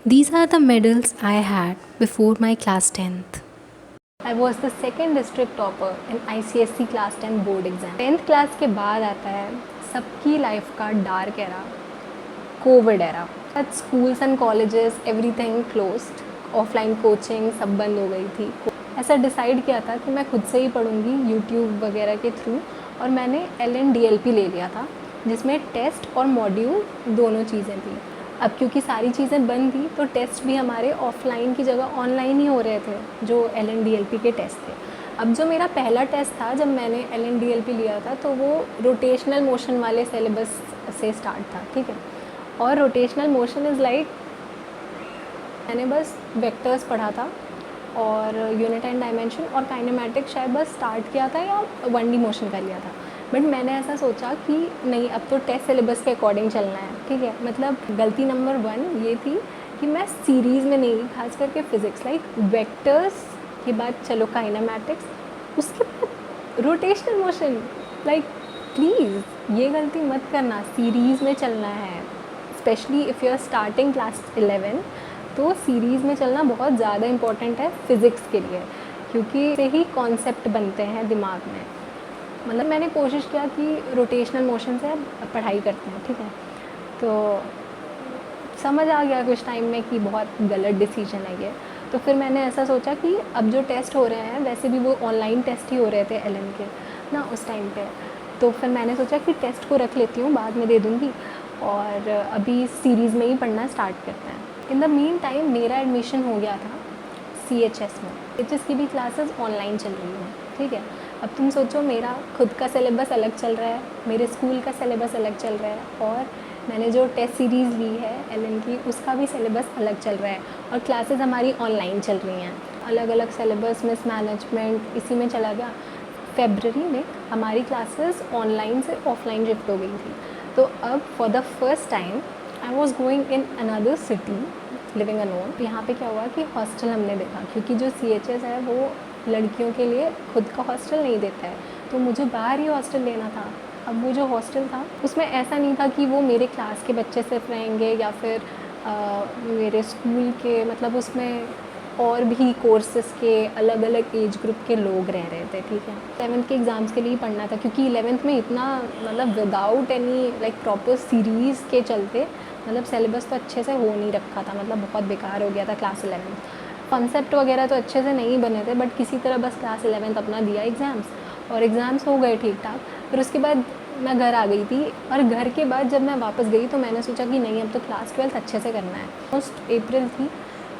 These are the medals I had before my class 10th. I was the second district topper in ICSE class 10 board exam. 10th class के बाद आता है सबकी life का dark era, Covid era. At schools and colleges everything closed, offline coaching सब बंद हो गई थी. ऐसा डिसाइड किया था कि मैं खुद से ही पढ़ूंगी यूट्यूब वगैरह के थ्रू, और मैंने LNDLP ले लिया था जिसमें टेस्ट और मॉड्यूल दोनों चीज़ें थी. अब क्योंकि सारी चीज़ें बंद थी तो टेस्ट भी हमारे ऑफलाइन की जगह ऑनलाइन ही हो रहे थे, जो LNDLP के टेस्ट थे. अब जो मेरा पहला टेस्ट था जब मैंने LNDLP लिया था तो वो रोटेशनल मोशन वाले सिलेबस से स्टार्ट था, ठीक है. और रोटेशनल मोशन इज़ लाइक, मैंने बस वेक्टर्स पढ़ा था और यूनिट एंड डायमेंशन और काइनेमेटिक शायद बस स्टार्ट किया था या 1D मोशन कर लिया था. बट मैंने ऐसा सोचा कि नहीं, अब तो टेस्ट सिलेबस के अकॉर्डिंग चलना है, ठीक है. मतलब गलती नंबर 1 ये थी कि मैं सीरीज़ में नहीं, खास करके फिज़िक्स लाइक वेक्टर्स के बाद चलो काइनेमेटिक्स, उसके बाद रोटेशनल मोशन. लाइक प्लीज़ ये गलती मत करना, सीरीज़ में चलना है. Specially if you are starting class 11 तो सीरीज़ में चलना बहुत ज़्यादा इम्पॉर्टेंट है फिज़िक्स के लिए, क्योंकि से ही कॉन्सेप्ट बनते हैं दिमाग में. मतलब मैंने कोशिश किया कि रोटेशनल मोशन से अब पढ़ाई करते हैं, ठीक है. तो समझ आ गया कुछ टाइम में कि बहुत गलत डिसीजन है ये. तो फिर मैंने ऐसा सोचा कि अब जो टेस्ट हो रहे हैं, वैसे भी वो ऑनलाइन टेस्ट ही हो रहे थे LN के ना उस टाइम पे. तो फिर मैंने सोचा कि टेस्ट को रख लेती हूँ, बाद में दे दूँगी, और अभी सीरीज़ में ही पढ़ना स्टार्ट करते हैं. इन द मीन टाइम मेरा एडमिशन हो गया था CHS में. CHS की भी क्लासेस ऑनलाइन चल रही हैं, ठीक है. अब तुम सोचो, मेरा खुद का सिलेबस अलग चल रहा है, मेरे स्कूल का सिलेबस अलग चल रहा है, और मैंने जो टेस्ट सीरीज़ ली है LN की उसका भी सिलेबस अलग चल रहा है, और क्लासेस हमारी ऑनलाइन चल रही हैं. अलग अलग सिलेबस, मिस मैनेजमेंट इसी में चला गया. फेब्रवरी में हमारी क्लासेस ऑनलाइन से ऑफलाइन शिफ्ट हो गई थी. तो अब for the first time I was going in another city living alone. यहाँ पे क्या हुआ कि हॉस्टल हमने देखा, क्योंकि जो CHS है वो लड़कियों के लिए खुद का हॉस्टल नहीं देता है, तो मुझे बाहर ही हॉस्टल लेना था. अब वो जो हॉस्टल था उसमें ऐसा नहीं था कि वो मेरे क्लास के बच्चे सिर्फ रहेंगे या फिर मेरे स्कूल के, मतलब उसमें और भी कोर्सेज़ के अलग अलग एज ग्रुप के लोग रह रहे थे, ठीक है. 11th के एग्ज़ाम्स के लिए पढ़ना था, क्योंकि 11th में इतना मतलब without any like proper series के चलते मतलब सिलेबस तो अच्छे से हो नहीं रखा था, मतलब बहुत बेकार हो गया था क्लास 11th. कॉन्सेप्ट वगैरह तो अच्छे से नहीं बने थे, बट किसी तरह बस क्लास 11th अपना दिया एग्ज़ाम्स, और एग्ज़ाम्स हो गए ठीक ठाक. फिर उसके बाद मैं घर आ गई थी, और घर के बाद जब मैं वापस गई तो मैंने सोचा कि नहीं, अब तो क्लास 12th अच्छे से करना है. ऑलमोस्ट अप्रैल थी,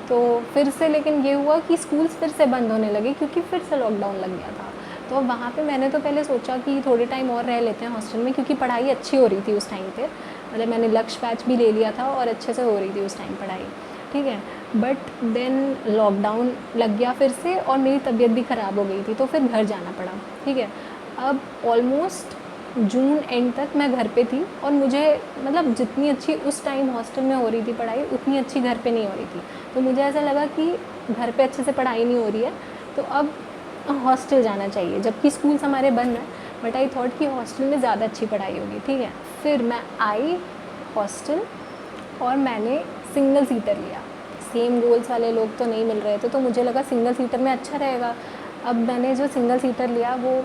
तो फिर से लेकिन ये हुआ कि स्कूल्स फिर से बंद होने लगे, क्योंकि फिर से लॉकडाउन लग गया था. तो वहाँ पे मैंने तो पहले सोचा कि थोड़े टाइम और रह लेते हैं हॉस्टल में, क्योंकि पढ़ाई अच्छी हो रही थी उस टाइम पे. मतलब मैंने लक्ष्य बैच भी ले लिया था और अच्छे से हो रही थी उस टाइम पढ़ाई, ठीक है. बट देन लॉकडाउन लग गया फिर से, और मेरी तबीयत भी ख़राब हो गई थी, तो फिर घर जाना पड़ा, ठीक है. अब ऑलमोस्ट जून एंड तक मैं घर पे थी, और मुझे मतलब जितनी अच्छी उस टाइम हॉस्टल में हो रही थी पढ़ाई, उतनी अच्छी घर पे नहीं हो रही थी. तो मुझे ऐसा लगा कि घर पे अच्छे से पढ़ाई नहीं हो रही है, तो अब हॉस्टल जाना चाहिए, जबकि स्कूल्स हमारे बंद हैं. बट आई थॉट कि हॉस्टल में ज़्यादा अच्छी पढ़ाई होगी, ठीक है. फिर मैं आई हॉस्टल, और मैंने सिंगल सीटर लिया. सेम गोल्स वाले लोग तो नहीं मिल रहे थे, तो मुझे लगा सिंगल सीटर में अच्छा रहेगा. अब मैंने जो सिंगल सीटर लिया वो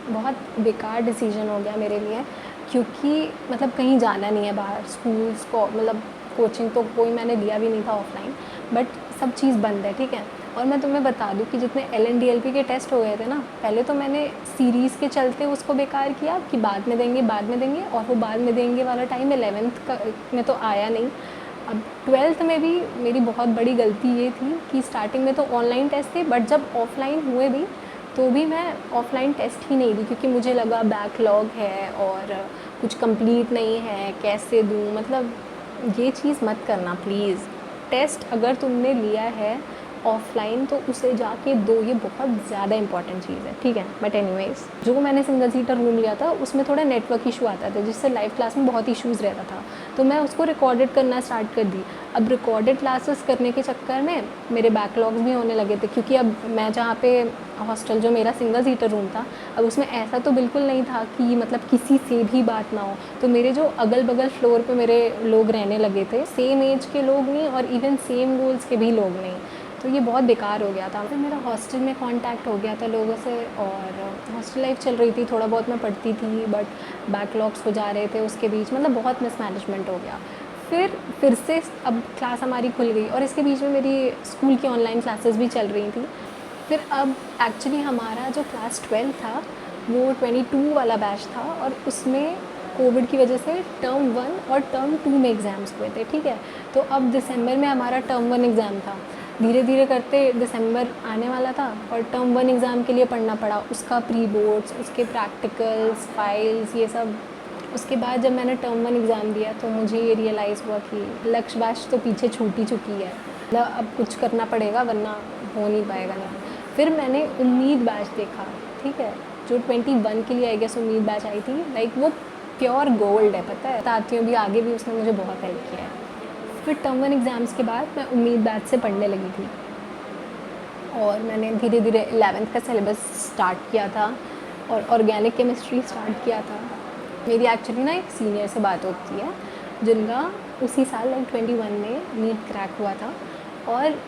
बहुत बेकार डिसीजन हो गया मेरे लिए, क्योंकि मतलब कहीं जाना नहीं है बाहर, स्कूल्स को मतलब कोचिंग तो कोई मैंने लिया भी नहीं था ऑफलाइन, बट सब चीज़ बंद है, ठीक है. और मैं तुम्हें बता दूं कि जितने LNDLP के टेस्ट हो गए थे ना, पहले तो मैंने सीरीज़ के चलते उसको बेकार किया कि बाद में देंगे बाद में देंगे, और वो बाद में देंगे वाला टाइम 11th का में तो आया नहीं. अब 12th में भी मेरी बहुत बड़ी गलती ये थी कि स्टार्टिंग में तो ऑनलाइन टेस्ट थे, बट जब ऑफलाइन हुए भी तो भी मैं ऑफलाइन टेस्ट ही नहीं दी, क्योंकि मुझे लगा बैकलॉग है और कुछ कंप्लीट नहीं है, कैसे दूँ. मतलब ये चीज़ मत करना प्लीज़. टेस्ट अगर तुमने लिया है ऑफलाइन तो उसे जाके दो, ये बहुत ज़्यादा इंपॉर्टेंट चीज़ है, ठीक है। बट एनीवेज, जो मैंने सिंगल सीटर रूम लिया था उसमें थोड़ा नेटवर्क इशू आता था, जिससे लाइव क्लास में बहुत इश्यूज़ रहता था, तो मैं उसको रिकॉर्डेड करना स्टार्ट कर दी। अब रिकॉर्डेड क्लासेस करने के चक्कर में मेरे बैकलॉग्स भी होने लगे थे, क्योंकि अब मैं जहाँ पे हॉस्टल, जो मेरा सिंगल सीटर रूम था, अब उसमें ऐसा तो बिल्कुल नहीं था कि मतलब किसी से भी बात ना हो, तो मेरे जो अगल बगल फ्लोर पे मेरे लोग रहने लगे थे, सेम एज के लोग नहीं और इवन सेम गोल्स के भी लोग नहीं, तो ये बहुत बेकार हो गया था। फिर मेरा हॉस्टल में कांटेक्ट हो गया था लोगों से, और हॉस्टल लाइफ चल रही थी, थोड़ा बहुत मैं पढ़ती थी, बट बैकलॉग्स हो जा रहे थे उसके बीच, मतलब बहुत मिसमैनेजमेंट हो गया। फिर से अब क्लास हमारी खुल गई, और इसके बीच में मेरी स्कूल की ऑनलाइन क्लासेस भी चल रही थी। फिर अब एक्चुअली हमारा जो क्लास 12 था वो 22 वाला बैच था, और उसमें कोविड की वजह से टर्म 1 और टर्म 2 में एग्ज़ाम्स हुए थे, ठीक है। तो अब दिसंबर में हमारा टर्म 1 एग्ज़ाम था, धीरे धीरे करते दिसंबर आने वाला था, और टर्म 1 एग्ज़ाम के लिए पढ़ना पड़ा, उसका प्री बोर्ड्स, उसके प्रैक्टिकल्स, फाइल्स, ये सब। उसके बाद जब मैंने टर्म 1 एग्ज़ाम दिया तो मुझे ये रियलाइज़ हुआ कि लक्ष्य बैच तो पीछे छूट ही चुकी है, मतलब अब कुछ करना पड़ेगा वरना हो नहीं पाएगा नहीं। फिर मैंने उम्मीद बैच देखा, ठीक है, जो 21 के लिए आई गेस उम्मीद बैच आई थी, लाइक वो प्योर गोल्ड है, पता है, बताती हूँ, भी आगे भी उसने मुझे बहुत हेल्प किया है। फिर टर्म 1 एग्ज़ाम्स के बाद मैं उम्मीद बैच से पढ़ने लगी थी, और मैंने धीरे धीरे 11th का सिलेबस स्टार्ट किया था, और ऑर्गेनिक केमिस्ट्री स्टार्ट किया था। मेरी एक्चुअली ना एक सीनियर से बात होती है, जिनका उसी साल लाइक 21 में नीट क्रैक हुआ था, और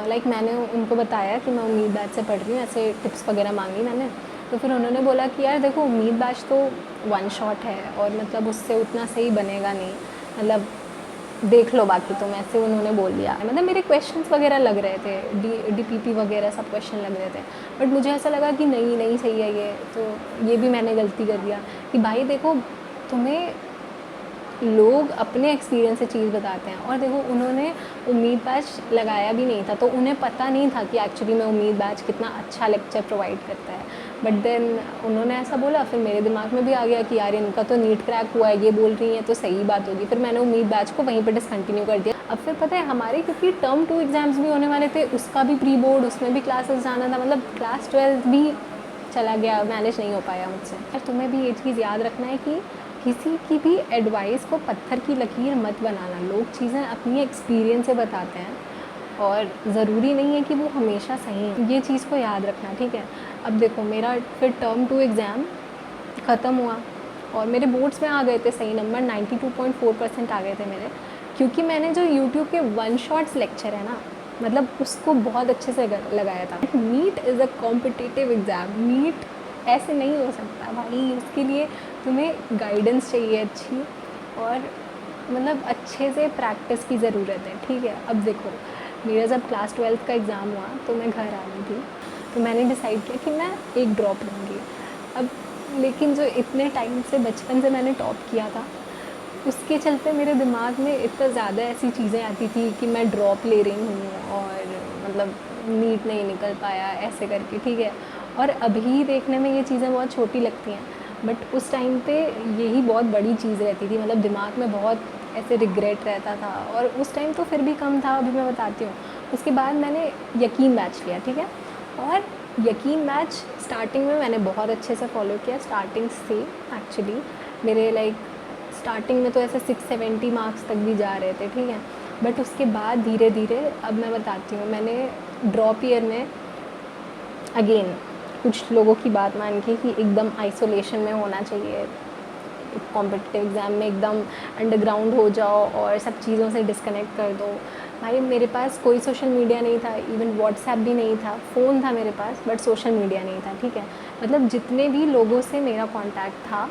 लाइक मैंने उनको बताया कि मैं उम्मीद बैच से पढ़ रही हूँ, ऐसे टिप्स वगैरह मांगी मैंने। तो फिर उन्होंने बोला कि यार देखो, उम्मीद बैच तो वन शॉट है, और मतलब उससे उतना सही बनेगा नहीं, मतलब देख लो बाकी तुम, ऐसे उन्होंने बोल दिया। मतलब मेरे क्वेश्चंस वगैरह लग रहे थे, डीपीपी वगैरह सब क्वेश्चन लग रहे थे, बट मुझे ऐसा लगा कि नहीं नहीं सही है ये, तो ये भी मैंने गलती कर दिया कि भाई देखो, तुम्हें लोग अपने एक्सपीरियंस से चीज़ बताते हैं, और देखो उन्होंने उम्मीद बैच लगाया भी नहीं था, तो उन्हें पता नहीं था कि एक्चुअली में उम्मीद बैच कितना अच्छा लेक्चर प्रोवाइड करता है। बट देन उन्होंने ऐसा बोला, फिर मेरे दिमाग में भी आ गया कि यार इनका तो नीट क्रैक हुआ है, ये बोल रही हैं तो सही बात होगी, फिर मैंने उम्मीद बैच को वहीं पर डिसकंटिन्यू कर दिया। अब फिर पता है हमारे, क्योंकि टर्म 2 एग्ज़ाम्स भी होने वाले थे, उसका भी प्री बोर्ड, उसमें भी क्लासेस जाना था, मतलब क्लास 12 भी चला गया, मैनेज नहीं हो पाया मुझसे। और तुम्हें भी ये चीज़ याद रखना है कि किसी की भी एडवाइस को पत्थर की लकीर मत बनाना। लोग चीज़ें अपनी एक्सपीरियंस से बताते हैं, और ज़रूरी नहीं है कि वो हमेशा सही है, ये चीज़ को याद रखना, ठीक है। अब देखो मेरा फिर टर्म 2 एग्ज़ाम ख़त्म हुआ, और मेरे बोर्ड्स में आ गए थे सही नंबर, 92.4% आ गए थे मेरे, क्योंकि मैंने जो यूट्यूब के वन शॉट्स लेक्चर है ना, मतलब उसको बहुत अच्छे से लगाया था। NEET is a competitive exam, NEET ऐसे नहीं हो सकता भाई, उसके लिए तुम्हें गाइडेंस चाहिए अच्छी, और मतलब अच्छे से प्रैक्टिस की ज़रूरत है, ठीक है। अब देखो मेरा जब क्लास 12th का एग्ज़ाम हुआ तो मैं घर आ गई थी, तो मैंने डिसाइड किया कि मैं एक ड्रॉप लूँगी। अब लेकिन जो इतने टाइम से, बचपन से मैंने टॉप किया था, उसके चलते मेरे दिमाग में इतना ज़्यादा ऐसी चीज़ें आती थी कि मैं ड्रॉप ले रही हूँ, और मतलब नीट नहीं निकल पाया ऐसे करके, ठीक है। और अभी देखने में ये चीज़ें बहुत छोटी लगती हैं, बट उस टाइम पे यही बहुत बड़ी चीज़ रहती थी, मतलब दिमाग में बहुत ऐसे रिग्रेट रहता था, और उस टाइम तो फिर भी कम था, अभी मैं बताती हूँ। उसके बाद मैंने यकीन बैच लिया, ठीक है, और यकीन बैच स्टार्टिंग में मैंने बहुत अच्छे से फॉलो किया, स्टार्टिंग से एक्चुअली मेरे लाइक स्टार्टिंग में तो ऐसे 670 मार्क्स तक भी जा रहे थे, ठीक है। बट उसके बाद धीरे धीरे, अब मैं बताती हूँ, मैंने ड्रॉप ईयर में अगेन कुछ लोगों की बात मान के कि एकदम आइसोलेशन में होना चाहिए, कॉम्पिटिटिव एग्ज़ाम में एकदम अंडरग्राउंड हो जाओ और सब चीज़ों से डिस्कनेक्ट कर दो। भाई मेरे पास कोई सोशल मीडिया नहीं था, इवन व्हाट्सएप भी नहीं था, फ़ोन था मेरे पास बट सोशल मीडिया नहीं था, ठीक है। मतलब जितने भी लोगों से मेरा कांटेक्ट था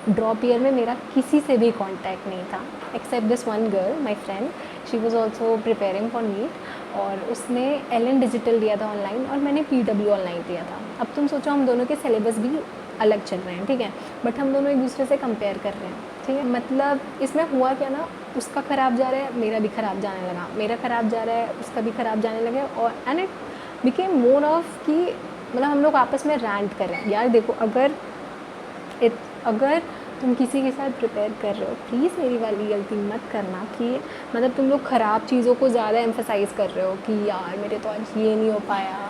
ड्रॉप ईयर में, मेरा किसी से भी कांटेक्ट नहीं था except this one girl, my friend, she was also preparing for NEET, और उसने एलन डिजिटल दिया था ऑनलाइन, और मैंने पीडब्ल्यू ऑनलाइन दिया था। अब तुम सोचो हम दोनों के सिलेबस भी अलग चल रहे हैं, ठीक है, बट हम दोनों एक दूसरे से कंपेयर कर रहे हैं, ठीक है। मतलब इसमें हुआ क्या ना, उसका ख़राब जा रहा है, मेरा भी ख़राब जाने लगा, मेरा ख़राब जा रहा है, उसका भी ख़राब जाने लगा, और and it became more of कि मतलब हम लोग आपस में रैंट कर रहे हैं। यार देखो, अगर तुम किसी के साथ प्रिपेयर कर रहे हो, प्लीज़ मेरी वाली गलती मत करना कि मतलब तुम लोग ख़राब चीज़ों को ज़्यादा एम्फेसाइज़ कर रहे हो कि यार मेरे तो आज ये नहीं हो पाया,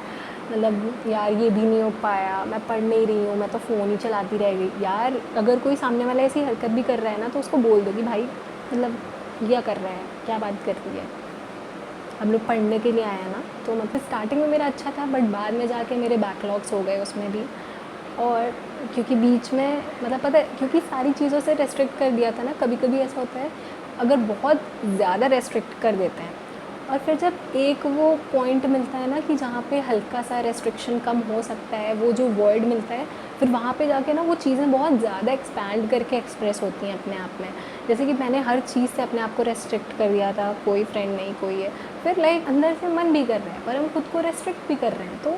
मतलब यार ये भी नहीं हो पाया, मैं पढ़ नहीं रही हूँ, मैं तो फ़ोन ही चलाती रह गई। यार अगर कोई सामने वाला ऐसी हरकत भी कर रहा है ना तो उसको बोल दो कि भाई मतलब क्या कर रहा है, क्या बात करती है, हम लोग पढ़ने के लिए आए हैं ना। तो मतलब स्टार्टिंग में मेरा अच्छा था बट बाद में जाके मेरे बैकलॉग्स हो गए उसमें भी। और क्योंकि बीच में मतलब पता है क्योंकि सारी चीज़ों से रेस्ट्रिक्ट कर दिया था ना, कभी कभी ऐसा होता है अगर बहुत ज़्यादा रेस्ट्रिक्ट कर देते हैं और फिर जब एक वो पॉइंट मिलता है ना कि जहाँ पे हल्का सा रेस्ट्रिक्शन कम हो सकता है, वो जो वर्ड मिलता है, फिर वहाँ पे जाके ना वो चीज़ें बहुत ज़्यादा एक्सपैंड करके एक्सप्रेस होती हैं अपने आप में। जैसे कि मैंने हर चीज़ से अपने आप को रेस्ट्रिक्ट कर दिया था, कोई फ्रेंड नहीं कोई है, फिर लाइक अंदर से मन भी कर रहा है पर हम खुद को रेस्ट्रिक्ट भी कर रहे हैं, तो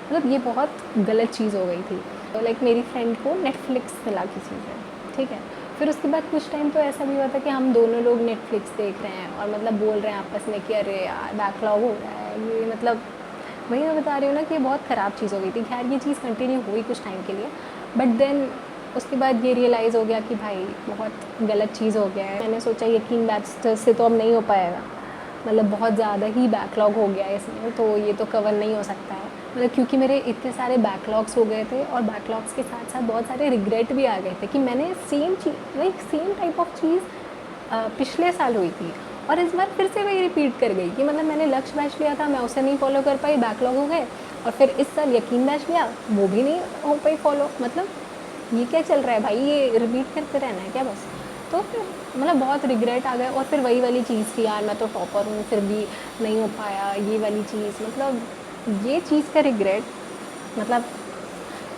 मतलब ये बहुत गलत चीज़ हो गई थी। तो लाइक मेरी फ्रेंड को नेटफ्लिक्स मिला किसी से, ठीक है, फिर उसके बाद कुछ टाइम तो ऐसा भी हुआ था कि हम दोनों लोग नेटफ्लिक्स देख रहे हैं और मतलब बोल रहे हैं आपस में कि अरे यार बैकलॉग हो रहा है, ये मतलब वही मैं बता रही हूँ ना कि ये बहुत ख़राब चीज़ हो गई थी। खैर ये चीज़ कंटिन्यू हुई कुछ टाइम के लिए बट देन उसके बाद ये रियलाइज़ हो गया कि भाई बहुत गलत चीज़ हो गया है। मैंने सोचा यकीन बैच से तो अब नहीं हो पाएगा, मतलब बहुत ज़्यादा ही बैकलॉग हो गया है इसमें, तो ये तो कवर नहीं हो सकता है। मतलब क्योंकि मेरे इतने सारे बैकलॉग्स हो गए थे और बैकलॉग्स के साथ साथ बहुत सारे रिग्रेट भी आ गए थे कि मैंने सेम चीज़ लाइक सेम टाइप ऑफ चीज़ पिछले साल हुई थी और इस बार फिर से वही रिपीट कर गई कि मतलब मैंने लक्ष्य बैच लिया था, मैं उसे नहीं फॉलो कर पाई, बैकलॉग हो गए, और फिर इस साल यकीन बैच लिया, वो भी नहीं हो पाई फॉलो। मतलब ये क्या चल रहा है भाई, ये रिपीट करते रहना है क्या बस? तो फिर मतलब बहुत रिग्रेट आ गया और फिर वही वाली चीज़ की यार मैं तो टॉपर हूँ फिर भी नहीं हो पाया, ये वाली चीज़, मतलब ये चीज़ का रिग्रेट, मतलब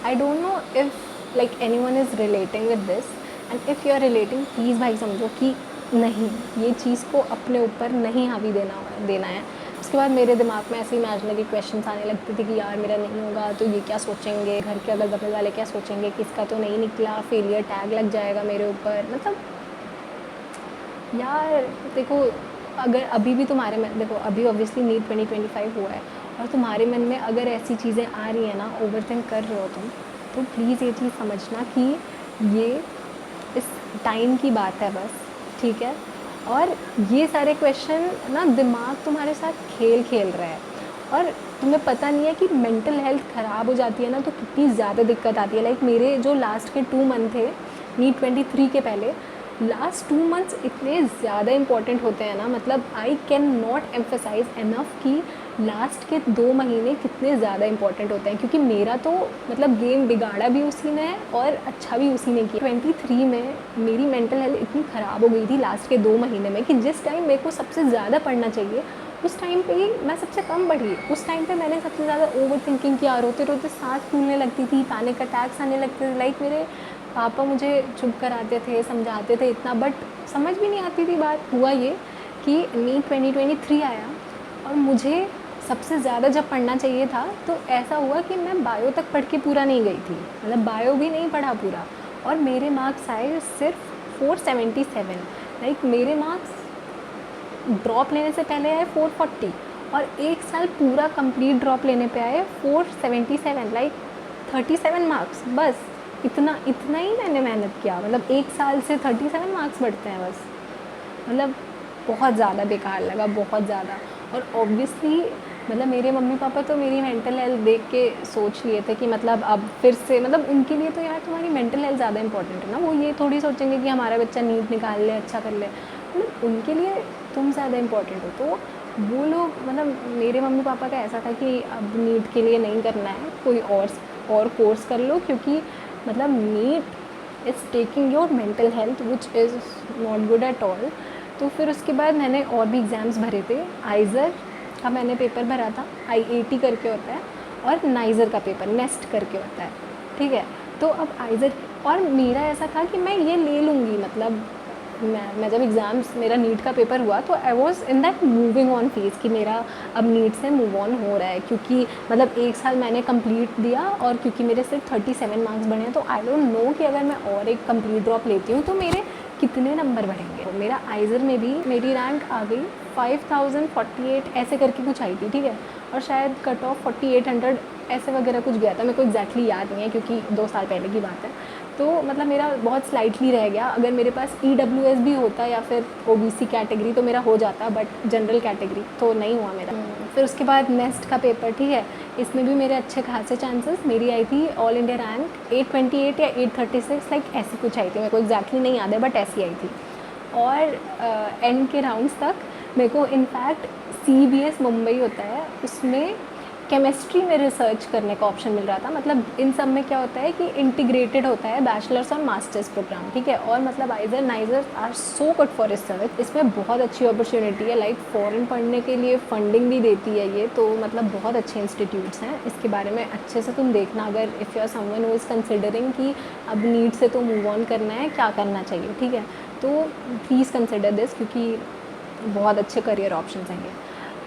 I don't know if like anyone is relating with this and if you are relating please भाई समझो कि नहीं, ये चीज़ को अपने ऊपर नहीं हावी देना है। उसके बाद मेरे दिमाग में ऐसे इमेजिनरी क्वेश्चंस आने लगते थे कि यार मेरा नहीं होगा तो ये क्या सोचेंगे, घर के अगल बगल वाले क्या सोचेंगे, किसका तो नहीं निकला, फेलियर टैग लग जाएगा मेरे ऊपर। मतलब यार देखो, अगर अभी भी तुम्हारे मन देखो अभी ऑब्वियसली नीट 2025 हुआ है और तुम्हारे मन में अगर ऐसी चीज़ें आ रही हैं ना, ओवरथिंक कर रहे हो तुम, तो प्लीज़ ये चीज़ समझना कि ये इस टाइम की बात है बस, ठीक है। और ये सारे क्वेश्चन ना दिमाग तुम्हारे साथ खेल खेल रहा है और तुम्हें पता नहीं है कि मेंटल हेल्थ ख़राब हो जाती है ना तो कितनी ज़्यादा दिक्कत आती है। लाइक मेरे जो लास्ट के 2 मंथ थे नीट 23 के पहले, लास्ट 2 मंथ्स इतने ज़्यादा इंपॉर्टेंट होते हैं ना, मतलब I can not emphasize enough कि लास्ट के 2 महीने कितने ज़्यादा इंपॉर्टेंट होते हैं, क्योंकि मेरा तो मतलब गेम बिगाड़ा भी उसी ने है और अच्छा भी उसी ने किया। 23 में मेरी मेंटल हेल्थ इतनी ख़राब हो गई थी लास्ट के 2 महीने में कि जिस टाइम मेरे को सबसे ज़्यादा पढ़ना चाहिए उस टाइम पे ही मैं सबसे कम पढ़ी। उस टाइम पे मैंने सबसे ज़्यादा ओवर थिंकिंग किया, रोते रोते सांस फूलने लगती थी, पैनिक अटैक्स आने लगते थे। लाइक मेरे पापा मुझे चुप कराते थे, समझाते थे इतना, बट समझ भी नहीं आती थी बात। हुआ ये कि नीट 2023 आया और मुझे सबसे ज़्यादा जब पढ़ना चाहिए था तो ऐसा हुआ कि मैं बायो तक पढ़ के पूरा नहीं गई थी, मतलब बायो भी नहीं पढ़ा पूरा, और मेरे मार्क्स आए सिर्फ 477। लाइक मेरे मार्क्स ड्रॉप लेने से पहले आए 440 और एक साल पूरा कंप्लीट ड्रॉप लेने पे आए 477, लाइक 37 मार्क्स बस। इतना इतना ही मैंने मेहनत किया, मतलब एक साल से 37 मार्क्स बढ़ते हैं बस। मतलब बहुत ज़्यादा बेकार लगा, बहुत ज़्यादा। और ऑब्वियसली मतलब मेरे मम्मी पापा तो मेरी मेंटल हेल्थ देख के सोच लिए थे कि मतलब अब फिर से, मतलब उनके लिए तो यार तुम्हारी मेंटल हेल्थ ज़्यादा इंपॉर्टेंट है ना, वो ये थोड़ी सोचेंगे कि हमारा बच्चा नीट निकाल ले, अच्छा कर ले, मतलब उनके लिए तुम ज़्यादा इंपॉर्टेंट हो। तो वो लोग, मतलब मेरे मम्मी पापा का ऐसा था कि अब नीट के लिए नहीं करना है, कोई और कोर्स कर लो, क्योंकि मतलब NEET is taking your mental health which is not good at all. तो फिर उसके बाद मैंने और भी एग्ज़ाम्स भरे थे। आइज़र का मैंने पेपर भरा था, IAT करके होता है, और नाइज़र का पेपर नेस्ट करके होता है, ठीक है। तो अब आइज़र, और मेरा ऐसा था कि मैं ये ले लूँगी, मतलब मैं जब एग्ज़ाम्स मेरा नीट का पेपर हुआ तो I was in that moving on phase कि मेरा अब नीट से मूव ऑन हो रहा है, क्योंकि मतलब एक साल मैंने कंप्लीट दिया और क्योंकि मेरे सिर्फ 37 मार्क्स बढ़े हैं, तो आई डोंट नो कि अगर मैं और एक कंप्लीट ड्रॉप लेती हूँ तो मेरे कितने नंबर बढ़ेंगे। तो मेरा आइज़र में भी मेरी रैंक आ गई 5048 ऐसे करके कुछ आई थी, ठीक है, और शायद कट ऑफ 4800 ऐसे वगैरह कुछ गया था, मेरे को एग्जैक्टली याद नहीं है क्योंकि 2 साल पहले की बात है। तो मतलब मेरा बहुत स्लाइटली रह गया। अगर मेरे पास EWS भी होता या फिर OBC कैटेगरी तो मेरा हो जाता, बट जनरल कैटेगरी तो नहीं हुआ मेरा। फिर उसके बाद नेस्ट का पेपर, ठीक है, इसमें भी मेरे अच्छे खासे चांसेस। मेरी आई थी ऑल इंडिया रैंक 828 या 836, लाइक ऐसी कुछ आई थी, मेरे को एग्जैक्टली नहीं याद है, बट ऐसी आई थी। और एंड के राउंड्स तक मेरे को इनफैक्ट CBS मुंबई होता है, उसमें केमिस्ट्री में रिसर्च करने का ऑप्शन मिल रहा था। मतलब इन सब में क्या होता है कि इंटीग्रेटेड होता है बैचलर्स और मास्टर्स प्रोग्राम, ठीक है। और मतलब IISER NISER are so good for research, इसमें बहुत अच्छी अपॉर्चुनिटी है, लाइक फॉरेन पढ़ने के लिए फंडिंग भी देती है ये, तो मतलब बहुत अच्छे इंस्टीट्यूट्स हैं। इसके बारे में अच्छे से तुम देखना, अगर if you are someone who is considering कि अब नीट से तो मूव ऑन करना है, क्या करना चाहिए, ठीक है, तो प्लीज़ कंसिडर दिस, क्योंकि बहुत अच्छे करियर ऑप्शंस हैं ये।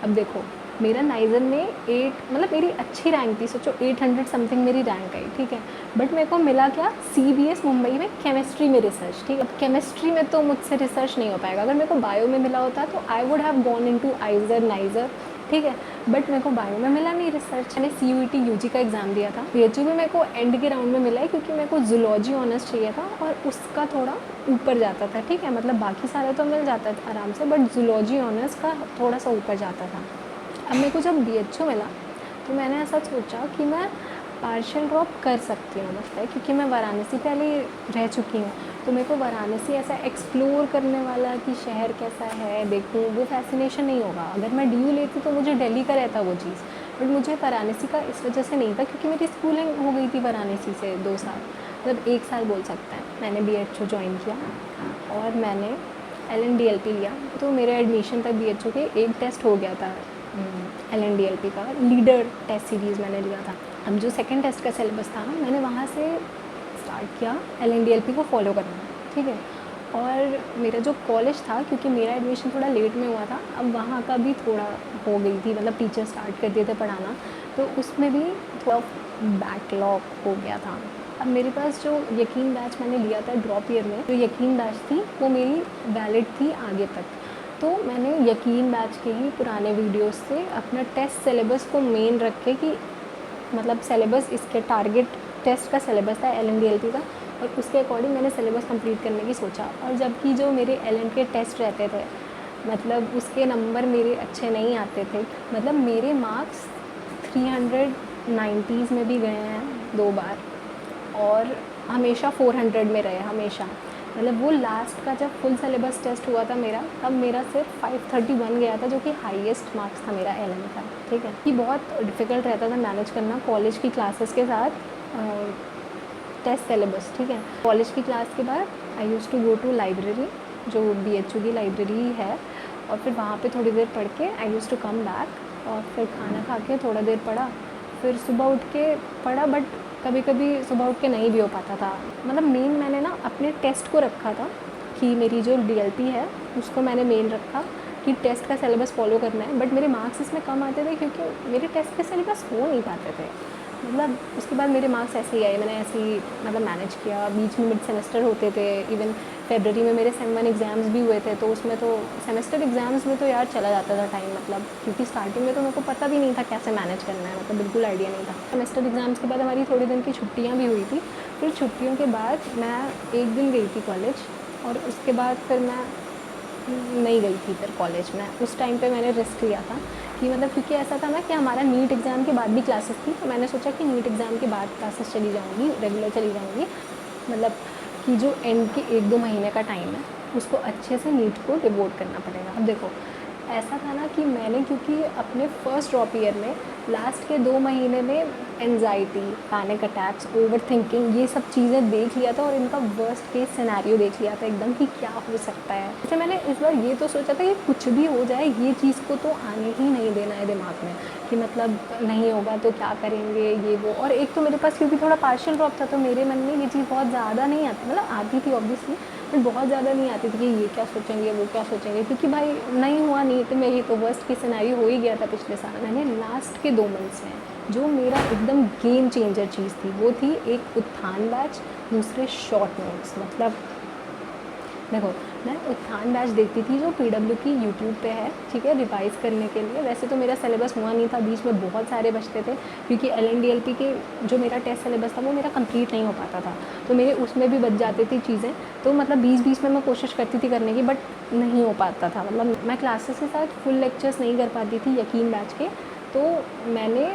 अब देखो, मेरा नाइजर में 8, मतलब मेरी अच्छी रैंक थी, सोचो 800 समथिंग मेरी रैंक आई, ठीक है, बट मेरे को मिला क्या, CBS मुंबई में केमिस्ट्री में रिसर्च, ठीक है। अब केमिस्ट्री में तो मुझसे रिसर्च नहीं हो पाएगा। अगर मेरे को बायो में मिला होता तो I would have gone into आइजर niger, ठीक है, बट मेरे को बायो में मिला नहीं रिसर्च। मैंने CUET UG का एग्ज़ाम दिया था। PHU में मेरे को एंड के राउंड में मिला है, क्योंकि मेरे को जूलॉजी ऑनर्स चाहिए था और उसका थोड़ा ऊपर जाता था, ठीक है, मतलब बाकी सारे तो मिल जाता था आराम से, बट जूलॉजी ऑनर्स का थोड़ा सा ऊपर जाता था। अब मेरे को जब BHU मिला तो मैंने ऐसा सोचा कि मैं पार्शियल ड्रॉप कर सकती हूँ, मतलब क्योंकि मैं वाराणसी पहले रह चुकी हूँ, तो मेरे को वाराणसी ऐसा एक्सप्लोर करने वाला कि शहर कैसा है देखूँ, वो फैसिनेशन नहीं होगा। अगर मैं DU लेती तो मुझे दिल्ली का रहता वो चीज़, बट मुझे वाराणसी का इस वजह से नहीं था क्योंकि मेरी स्कूलिंग हो गई थी वाराणसी से 2 साल, मतलब 1 साल बोल सकते हैं। मैंने BHU ज्वाइन किया और मैंने LNDLP लिया, तो मेरे एडमिशन तक BHU के एक टेस्ट हो गया था, LNDLP का लीडर टेस्ट सीरीज़ मैंने लिया था। अब जो सेकंड टेस्ट का सिलेबस था, मैंने वहाँ से स्टार्ट किया LNDLP को फॉलो करना, ठीक है। और मेरा जो कॉलेज था, क्योंकि मेरा एडमिशन थोड़ा लेट में हुआ था, अब वहाँ का भी थोड़ा हो गई थी, मतलब टीचर स्टार्ट कर दिए थे पढ़ाना, तो उसमें भी थोड़ा बैकलॉग हो गया था। अब मेरे पास जो यकीन बैच मैंने लिया था ड्रॉप ईयर में, जो यकीन बैच थी वो मेरी वैलिड थी आगे तक, तो मैंने यकीन बैच के ही पुराने वीडियोस से अपना टेस्ट सिलेबस को मेन रख के, कि मतलब सिलेबस इसके टारगेट टेस्ट का सिलेबस था LNDLP का, और उसके अकॉर्डिंग मैंने सिलेबस कंप्लीट करने की सोचा। और जबकि जो मेरे LN के टेस्ट रहते थे, मतलब उसके नंबर मेरे अच्छे नहीं आते थे, मतलब मेरे मार्क्स 390s में भी गए हैं 2 बार, और हमेशा 400 में रहे हमेशा। मतलब वो लास्ट का जब फुल सिलेबस टेस्ट हुआ था मेरा, तब मेरा सिर्फ 531 गया था, जो कि हाईएस्ट मार्क्स था मेरा LN का, ठीक है। ये बहुत डिफ़िकल्ट रहता था मैनेज करना कॉलेज की क्लासेस के साथ टेस्ट सिलेबस, ठीक है। कॉलेज की क्लास के बाद I use to go to library, जो BHU की लाइब्रेरी है, और फिर वहाँ पे थोड़ी देर पढ़ के I use to come back, और फिर खाना खा के थोड़ा देर पढ़ा, फिर सुबह उठ के पढ़ा, बट कभी कभी सुबह उठ के नहीं भी हो पाता था। मतलब मेन मैंने ना अपने टेस्ट को रखा था कि मेरी जो DLP है उसको मैंने मेन रखा कि टेस्ट का सिलेबस फॉलो करना है, बट मेरे मार्क्स इसमें कम आते थे क्योंकि मेरे टेस्ट के सिलेबस हो नहीं पाते थे। मतलब उसके बाद मेरे मार्क्स ऐसे ही आए, मैंने ऐसे ही मतलब मैनेज किया। बीच में मिड सेमेस्टर होते थे, इवन फरवरी में मेरे सेम 1 एग्ज़ाम्स भी हुए थे, तो उसमें तो सेमेस्टर एग्ज़ाम्स में तो यार चला जाता था टाइम, मतलब क्योंकि स्टार्टिंग में तो मेरे को पता भी नहीं था कैसे मैनेज करना है, मतलब बिल्कुल आइडिया नहीं था। सेमेस्टर एग्ज़ाम्स के बाद हमारी थोड़े दिन की छुट्टियाँ भी हुई थी, फिर छुट्टियों के बाद मैं 1 दिन गई थी कॉलेज, और उसके बाद फिर मैं नहीं गई थी फिर कॉलेज में। उस टाइम पे मैंने रिस्क लिया था कि मतलब क्योंकि ऐसा था ना कि हमारा नीट एग्ज़ाम के बाद भी क्लासेस थी, तो मैंने सोचा कि नीट एग्ज़ाम के बाद क्लासेस चली जाऊँगी, रेगुलर चली जाऊँगी, मतलब कि जो एंड के 1-2 महीने का टाइम है उसको अच्छे से नीट को डिवोट करना पड़ेगा। अब देखो ऐसा था ना कि मैंने क्योंकि अपने फर्स्ट ड्रॉप ईयर में लास्ट के 2 महीने में anxiety, panic attacks, over thinking, ये सब चीज़ें देख लिया था, और इनका वर्स्ट केस सिनेरियो देख लिया था एकदम कि क्या हो सकता है। जैसे मैंने इस बार ये तो सोचा था कि कुछ भी हो जाए ये चीज़ को तो आने ही नहीं देना है दिमाग में, कि मतलब नहीं होगा तो क्या करेंगे ये वो। और एक तो मेरे पास क्योंकि थोड़ा पार्शियल ड्रॉप था, तो मेरे मन में ये चीज़ बहुत ज़्यादा नहीं आती, मतलब आती थी ऑब्वियसली, बट बहुत ज़्यादा नहीं आती थी कि ये क्या सोचेंगे वो क्या सोचेंगे, क्योंकि भाई नहीं हुआ नीट में ही तो वर्स्ट केस सिनेरियो हो ही गया था पिछले साल। मैंने लास्ट के 2 मंथ्स में जो मेरा एकदम गेम चेंजर चीज़ थी वो थी एक उत्थान बैच, दूसरे शॉर्ट नोट्स। मतलब देखो, मैं उत्थान बैच देखती थी जो पीडब्ल्यू की यूट्यूब पे है, ठीक है, रिवाइज़ करने के लिए। वैसे तो मेरा सिलेबस हुआ नहीं था, बीच में बहुत सारे बचते थे क्योंकि एलएनडीएलपी के जो मेरा टेस्ट सिलेबस था वो मेरा कंप्लीट नहीं हो पाता था, तो मेरे उसमें भी बच जाती थी चीज़ें। तो मतलब बीच-बीच में मैं कोशिश करती थी करने की, बट नहीं हो पाता था। मतलब मैं क्लासेस के साथ फुल लेक्चर्स नहीं कर पाती थी यकीन बैच के। तो मैंने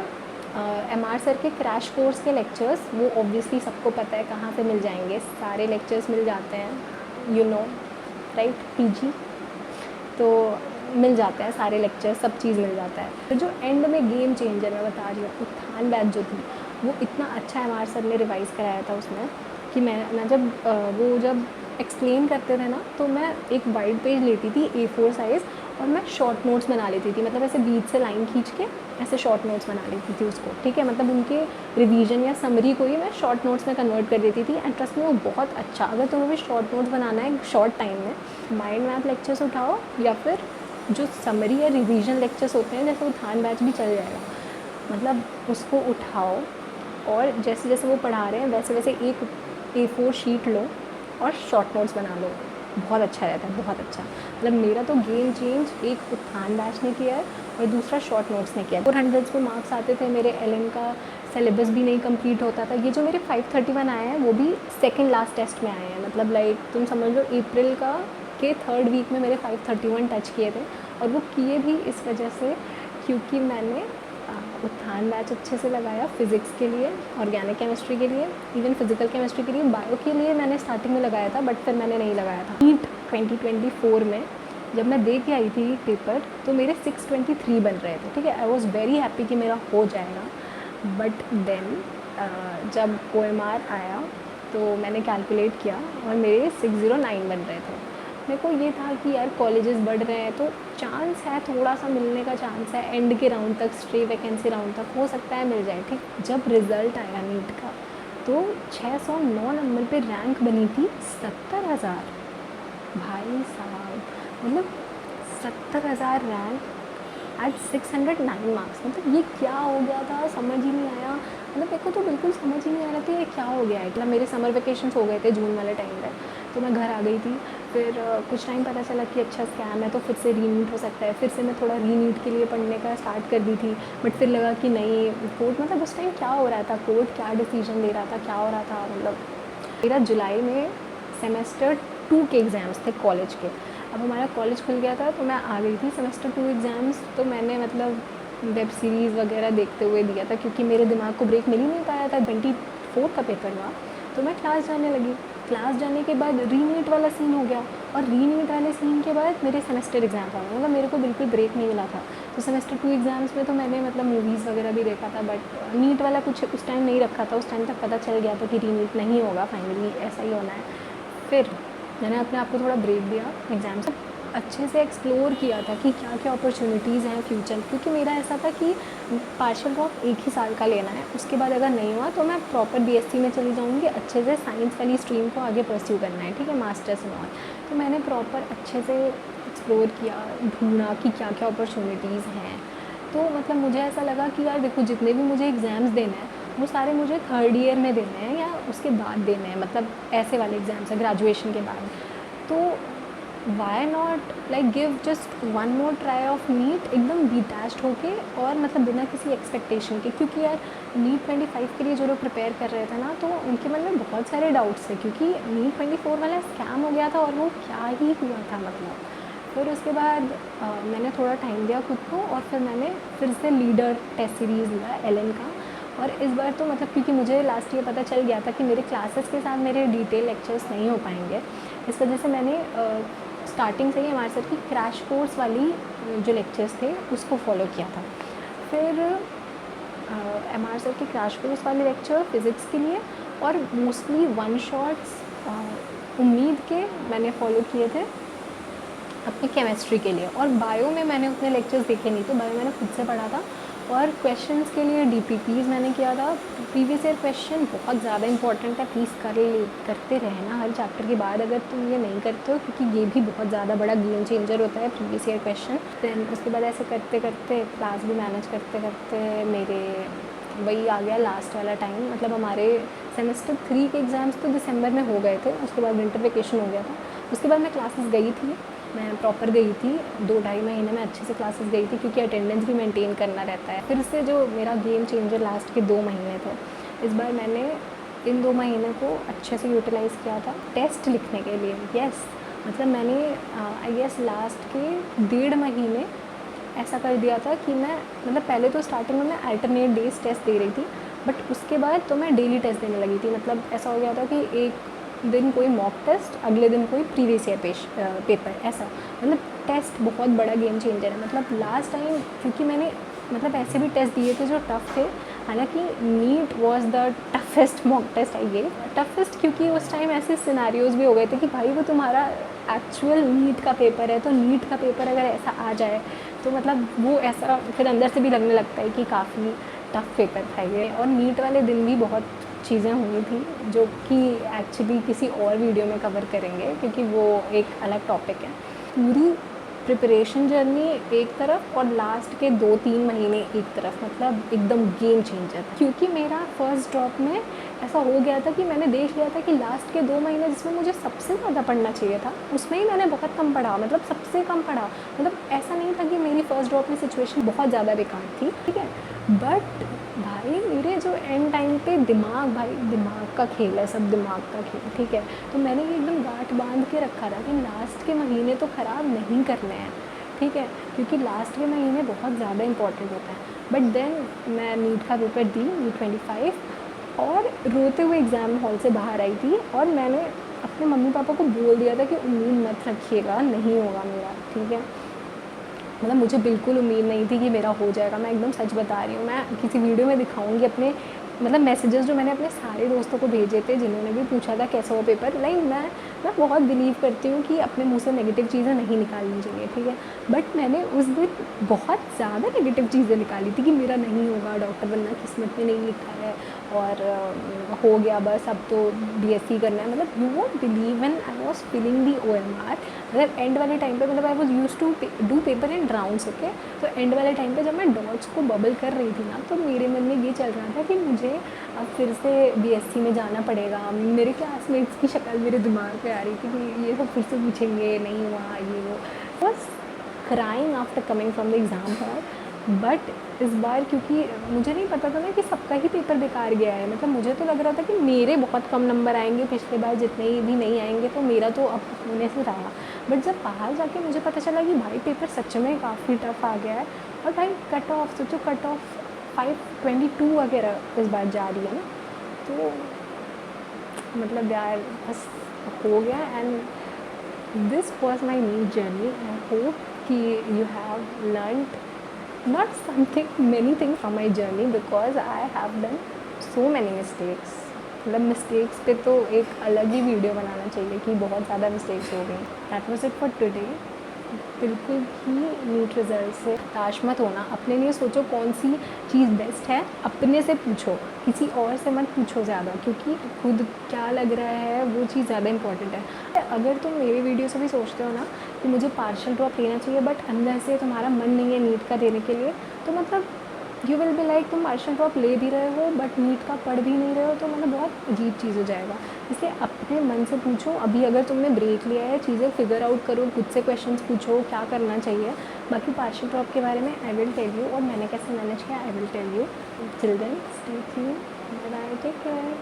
एमआर सर के क्रैश कोर्स के लेक्चर्स, वो ऑब्वियसली सबको पता है कहाँ से मिल जाएंगे, सारे लेक्चर्स मिल जाते हैं, यू नो राइट, पीजी, तो मिल जाते हैं सारे लेक्चर, सब चीज़ मिल जाता है। तो जो एंड में गेम चेंजर मैं बता रही हूँ, उत्थान बैच जो थी वो इतना अच्छा एमआर सर ने रिवाइज़ कराया था उसमें कि मैं जब वो जब एक्सप्लेन करते थे ना, तो मैं एक वाइट पेज लेती थी A4 साइज़ और मैं शॉर्ट नोट्स बना लेती थी। मतलब ऐसे बीच से लाइन खींच के ऐसे शॉर्ट नोट्स बना लेती थी उसको, ठीक है। मतलब उनके रिवीजन या समरी को ही मैं शॉर्ट नोट्स में कन्वर्ट कर देती थी। एंड ट्रस्ट में वो बहुत अच्छा, अगर तुम्हें भी शॉर्ट नोट्स बनाना है शॉर्ट टाइम में, माइंड मैप लेक्चर्स उठाओ या फिर जो समरी या रिवीजन लेक्चर्स होते हैं, जैसे उत्थान बैच भी चल जाएगा, मतलब उसको उठाओ और जैसे जैसे वो पढ़ा रहे हैं वैसे वैसे एक A4 शीट लो और शॉर्ट नोट्स बना लो। बहुत अच्छा रहता है, बहुत अच्छा। मतलब मेरा तो गेम चेंज एक उत्थान बैच ने किया है और दूसरा शॉर्ट नोट्स ने किया है। 400 पे मार्क्स आते थे मेरे, एलएन का सिलेबस भी नहीं कंप्लीट होता था। ये जो मेरे 531 आए हैं वो भी सेकंड लास्ट टेस्ट में आए हैं। मतलब लाइक तुम समझ लो अप्रैल का के 3rd वीक में मेरे 531 टच किए थे, और वो किए भी इस वजह से क्योंकि मैंने उत्थान बैच अच्छे से लगाया फिज़िक्स के लिए, ऑर्गेनिक केमिस्ट्री के लिए, इवन फिजिकल केमिस्ट्री के लिए, बायो के लिए मैंने स्टार्टिंग में लगाया था, बट फिर मैंने नहीं लगाया था। नीट 2024 में जब मैं दे के आई थी पेपर, तो मेरे 623 बन रहे थे, ठीक है। आई वॉज़ वेरी हैप्पी कि मेरा हो जाएगा। बट देन जब OMR आया तो मैंने कैलकुलेट किया और मेरे 609 बन रहे थे। मेरे को ये था कि यार कॉलेजेस बढ़ रहे हैं तो चांस है, थोड़ा सा मिलने का चांस है, एंड के राउंड तक, स्ट्रे वैकेंसी राउंड तक हो सकता है मिल जाए, ठीक। जब रिज़ल्ट आया नीट का तो 609 नंबर पे रैंक बनी थी 70,000। भाई साहब, मतलब 70,000 रैंक एट 609 मार्क्स। मतलब ये क्या हो गया था, समझ ही नहीं आया। मतलब मेरे को तो बिल्कुल समझ ही नहीं आ रहा था ये क्या हो गया है। मतलब मेरे समर वेकेशंस हो गए थे जून वाले टाइम पे, तो मैं घर आ गई थी। फिर कुछ टाइम पता चला कि अच्छा स्कैम है, तो फिर से रीनीट हो सकता है। फिर से मैं थोड़ा रीनीट के लिए पढ़ने का स्टार्ट कर दी थी, बट फिर लगा कि नहीं, कोर्ट, मतलब उस टाइम क्या हो रहा था, कोर्ट क्या डिसीजन ले रहा था, क्या हो रहा था। मतलब मेरा जुलाई में सेमेस्टर 2 के एग्ज़ाम्स थे कॉलेज के। अब हमारा कॉलेज खुल गया था तो मैं आ गई थी सेमेस्टर 2 एग्ज़ाम्स, तो मैंने मतलब वेब सीरीज़ वगैरह देखते हुए दिया था क्योंकि मेरे दिमाग को ब्रेक मिल ही नहीं पाया था। 24 का पेपर हुआ तो मैं क्लास जाने लगी। क्लास जाने के बाद रीनीट वाला सीन हो गया, और रीनीट वाले सीन के बाद मेरे सेमेस्टर एग्ज़ाम आ गए। मतलब मेरे को बिल्कुल ब्रेक नहीं मिला था। तो सेमेस्टर 2 एग्ज़ाम्स में तो मैंने मतलब मूवीज़ वगैरह भी देखा था, बट नीट वाला कुछ उस टाइम नहीं रखा था। उस टाइम तक पता चल गया था कि रीनीट नहीं होगा, फाइनली ऐसा ही होना है। फिर मैंने अपने आप को थोड़ा ब्रेक दिया, एग्ज़ाम से अच्छे से एक्सप्लोर किया था कि क्या क्या अपॉर्चुनिटीज़ हैं फ्यूचर, क्योंकि मेरा ऐसा था कि पार्शियल ड्रॉप 1 ही साल का लेना है, उसके बाद अगर नहीं हुआ तो मैं प्रॉपर बीएससी में चली जाऊँगी, अच्छे से साइंस वाली स्ट्रीम को आगे परस्यू करना है, ठीक है, मास्टर्स में। और तो मैंने प्रॉपर अच्छे से एक्सप्लोर किया, ढूंढा कि क्या क्या अपॉर्चुनिटीज़ हैं। तो मतलब मुझे ऐसा लगा कि यार देखो, जितने भी मुझे एग्ज़ाम्स देने हैं वो सारे मुझे 3rd ईयर में देने हैं या उसके बाद देने हैं, मतलब ऐसे वाले एग्ज़ाम्स हैं ग्रेजुएशन के बाद। तो why not like give just one more try of NEET, एकदम डिटैच्ड होके, और मतलब बिना किसी एक्सपेक्टेशन के। क्योंकि यार नीट 25 के लिए जो लोग प्रिपेयर कर रहे थे ना, तो उनके मन में बहुत सारे डाउट्स थे क्योंकि नीट 24 वाला स्कैम हो गया था और वो क्या ही हुआ था। मतलब फिर उसके बाद मैंने थोड़ा टाइम दिया खुद को, और फिर मैंने फिर से लीडर टेस्ट सीरीज़ लिया एलएन का। और इस बार तो मतलब क्योंकि मुझे लास्ट ईयर पता चल गया था कि मेरे क्लासेस के साथ मेरे डिटेल लेक्चर्स नहीं हो पाएंगे, इस वजह से मैंने स्टार्टिंग से ही हमारे सर की क्रैश कोर्स वाली जो लेक्चर्स थे उसको फॉलो किया था। फिर एमआर सर के क्रैश कोर्स वाले लेक्चर फिज़िक्स के लिए और मोस्टली वन शॉट्स उम्मीद के मैंने फॉलो किए थे अपनी केमिस्ट्री के लिए। और बायो में मैंने उतने लेक्चर्स देखे नहीं, तो बायो मैंने खुद से पढ़ा था। और क्वेश्चंस के लिए डीपीपीज़ मैंने किया था। प्रीवियस ईयर क्वेश्चन बहुत ज़्यादा इंपॉर्टेंट है, प्लीज़ करते रहना हर चैप्टर के बाद अगर तुम ये नहीं करते हो, क्योंकि ये भी बहुत ज़्यादा बड़ा गेम चेंजर होता है प्रीवियस ईयर क्वेश्चन। दैन उसके बाद ऐसे करते करते क्लास भी मैनेज करते करते मेरे वही आ गया लास्ट वाला टाइम। मतलब हमारे सेमेस्टर 3 के एग्ज़ाम्स तो दिसंबर में हो गए थे, उसके बाद विंटर वेकेशन हो गया था। उसके बाद मैं क्लासेस गई थी, मैं प्रॉपर गई थी, 2-2.5 महीने में अच्छे से क्लासेस गई थी क्योंकि अटेंडेंस भी मेंटेन करना रहता है। फिर से जो मेरा गेम चेंजर लास्ट के 2 महीने थे, इस बार मैंने इन 2 महीने को अच्छे से यूटिलाइज़ किया था टेस्ट लिखने के लिए। यस, मतलब मैंने आई गेस लास्ट के 1.5 महीने ऐसा कर दिया था कि मैं मतलब पहले तो स्टार्टिंग में मैं अल्टरनेट डेज टेस्ट दे रही थी, बट उसके बाद तो मैं डेली टेस्ट देने लगी थी। मतलब ऐसा हो गया था कि एक दिन कोई मॉक टेस्ट, अगले दिन कोई प्रीवियस ईयर पेपर, ऐसा। मतलब टेस्ट बहुत बड़ा गेम चेंजर है। मतलब लास्ट टाइम क्योंकि मैंने मतलब ऐसे भी टेस्ट दिए थे जो टफ़ थे, हालांकि NEET was the toughest mock test I gave. Toughest क्योंकि उस टाइम ऐसे सिनारियोज़ भी हो गए थे कि भाई वो तुम्हारा एक्चुअल नीट का पेपर है, तो नीट का पेपर अगर ऐसा आ जाए तो मतलब वो ऐसा फिर अंदर से भी लगने लगता है कि काफ़ी टफ़ पेपर था ये। और नीट वाले दिन भी बहुत चीज़ें हुई थी जो कि एक्चुअली किसी और वीडियो में कवर करेंगे क्योंकि वो एक अलग टॉपिक है। पूरी प्रिपरेशन जर्नी एक तरफ और लास्ट के 2-3 महीने एक तरफ, मतलब एकदम गेम चेंजर। क्योंकि मेरा फर्स्ट ड्रॉप में ऐसा हो गया था कि मैंने देख लिया था कि लास्ट के 2 महीने जिसमें मुझे सबसे ज़्यादा पढ़ना चाहिए था उसमें ही मैंने बहुत कम पढ़ा, मतलब सबसे कम पढ़ा। मतलब ऐसा नहीं था कि मेरी फ़र्स्ट ड्रॉप में सिचुएशन बहुत ज़्यादा बेकार थी, ठीक है, बट भाई मेरे जो एंड टाइम पे दिमाग का खेल है, सब दिमाग का खेल, ठीक है। तो मैंने ये एकदम गांठ बांध के रखा था कि लास्ट के महीने तो ख़राब नहीं करने हैं, ठीक है, क्योंकि लास्ट के महीने बहुत ज़्यादा इंपॉर्टेंट होता है। बट देन मैं नीट का पेपर दी, नीट 25, और रोते हुए एग्ज़ाम हॉल से बाहर आई थी और मैंने अपने मम्मी पापा को बोल दिया था कि उम्मीद मत रखिएगा, नहीं होगा मेरा, ठीक है। मतलब मुझे बिल्कुल उम्मीद नहीं थी कि मेरा हो जाएगा, मैं एकदम सच बता रही हूँ। मैं किसी वीडियो में दिखाऊंगी अपने मतलब मैसेजेस जो मैंने अपने सारे दोस्तों को भेजे थे जिन्होंने भी पूछा था कैसा हो पेपर। लाइक मैं बहुत बिलीव करती हूँ कि अपने मुंह से नेगेटिव चीज़ें नहीं निकालनी चाहिए, ठीक है, बट मैंने उस दिन बहुत ज़्यादा नेगेटिव चीज़ें निकाली थी कि मेरा नहीं होगा, डॉक्टर बनना किस्मत में नहीं लिखा है और हो गया बस, अब तो बीएससी करना है। मतलब you won't believe when I was filling the OMR, मतलब एंड वाले टाइम पे, मतलब I was used to do paper in rounds, okay. तो एंड वाले टाइम पे जब मैं डॉट्स को बबल कर रही थी ना, तो मेरे मन में ये चल रहा था कि मुझे अब फिर से बीएससी में जाना पड़ेगा। मेरे क्लासमेट्स की शक्ल मेरे दिमाग पे आ रही थी कि ये सब फिर से पूछेंगे, नहीं हुआ ये वो। बस crying after coming from the exam hall. But इस बार क्योंकि मुझे नहीं पता था ना कि सबका ही पेपर बेकार गया है, मतलब मुझे तो लग रहा था कि मेरे बहुत कम नंबर आएंगे, पिछले बार जितने भी नहीं आएंगे, तो मेरा तो अब होने से रहा। बट जब बाहर जाके मुझे पता चला कि भाई पेपर सच में काफ़ी टफ आ गया है, और भाई कट ऑफ सोचो, कट ऑफ 522 वगैरह इस बार जा रही है ना, तो मतलब यार बस हो गया। And this was my new journey. I hope कि you have learn not something many things from my journey because I have done so many mistakes। मतलब मिस्टेक्स पे तो एक अलग ही वीडियो बनाना चाहिए कि बहुत ज़्यादा मिस्टेक्स हो गई। That was it for today. बिल्कुल ही नीट रिजल्ट से हताश मत होना, अपने लिए सोचो कौन सी चीज़ बेस्ट है, अपने से पूछो, किसी और से मत पूछो ज़्यादा, क्योंकि खुद क्या लग रहा है वो चीज़ ज़्यादा इंपॉर्टेंट है। अगर तुम मेरे वीडियो से भी सोचते हो ना कि मुझे पार्शियल ड्रॉप लेना चाहिए, बट अंदर से तुम्हारा मन नहीं है नीट का देने के लिए, तो मतलब यू विल बी लाइक तुम पार्शियल ड्रॉप ले भी रहे हो बट नीट का पढ़ भी नहीं रहे हो, तो मतलब बहुत अजीब चीज़ हो जाएगा। इसलिए अपने मन से पूछो। अभी अगर तुमने ब्रेक लिया है, चीज़ें फिगर आउट करो, खुद से क्वेश्चंस पूछो क्या करना चाहिए। बाकी पार्शियल ड्रॉप के बारे में आई विल टेल यू, और मैंने कैसे मैनेज किया I will tell you. Till then stay tuned, bye bye, take care.